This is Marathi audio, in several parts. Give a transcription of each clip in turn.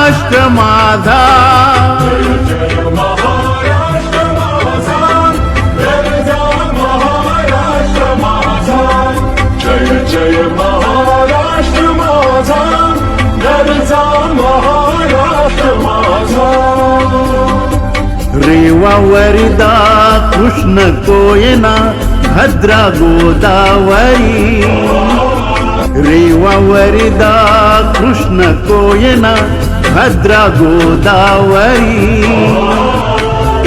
महाराष्ट्र माझा. जय महाराष्ट्र माझा, गरजा महाराष्ट्र माझा. रेवा वरिदा कृष्ण कोयना भद्रा गोदावरी. रेवा वरिदा कृष्ण कोयना भद्रा गोदावरी.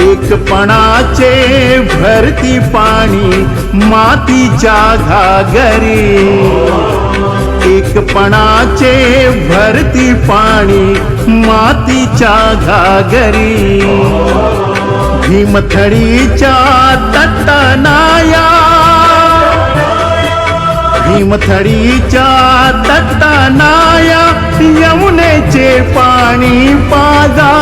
एकपणाचे भरती पाणी मातीच्या घागरी. एकपणाचे भरती पाणी मातीच्या घागरी. भीमथडीच्या तटनाया, भीमथडीच्या तटनाया यमुनेचे पाणी पाजा.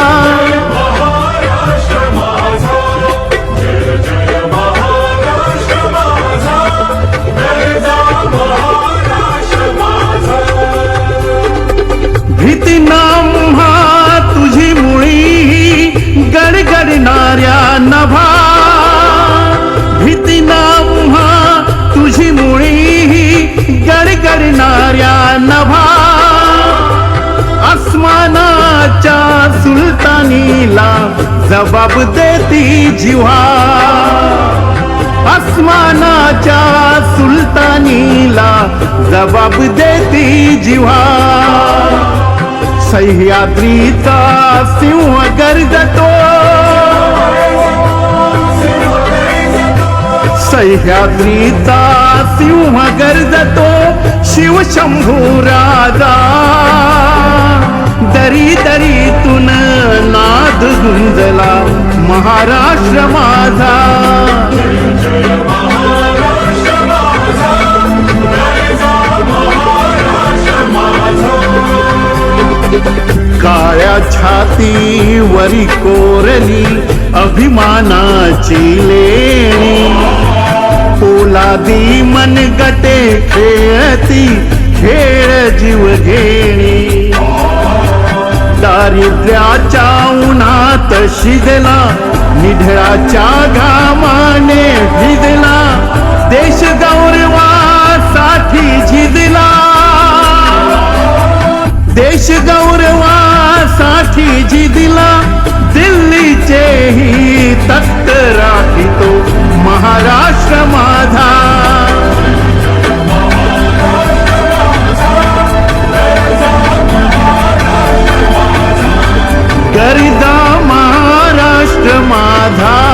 भीती नाम्हा तुझी मुळी गडगडणाऱ्या नभा. भीती नाम्हा तुझी मुळी गडगडणाऱ्या नभा. आसमानाच्या सुलतानीला जबाब देती जिव्हा. आसमानाच्या सुलतानीला जबाब देती जिव्हा. सह्याद्रीचा सिंह गर्जतो, सह्याद्रीचा सिंह गर्जतो शिवशंभू राजा. दरी दरीतून नाद गुंजला महाराष्ट्र माझा. काळ्या छातीवरी कोरली अभिमानाची लेणी. पोलादी मनगटे खेळती खेळ जीव घेणी. दारिद्र्याच्या उन्हात शिजला निढळाच्या घामाने भिजला. देश गौरवासाठी झिजला, देश गौरवासाठी झिजला. दिल्लीचेही तख्त राखितो महाराष्ट्र माझा. गरजा महाराष्ट्र माझा.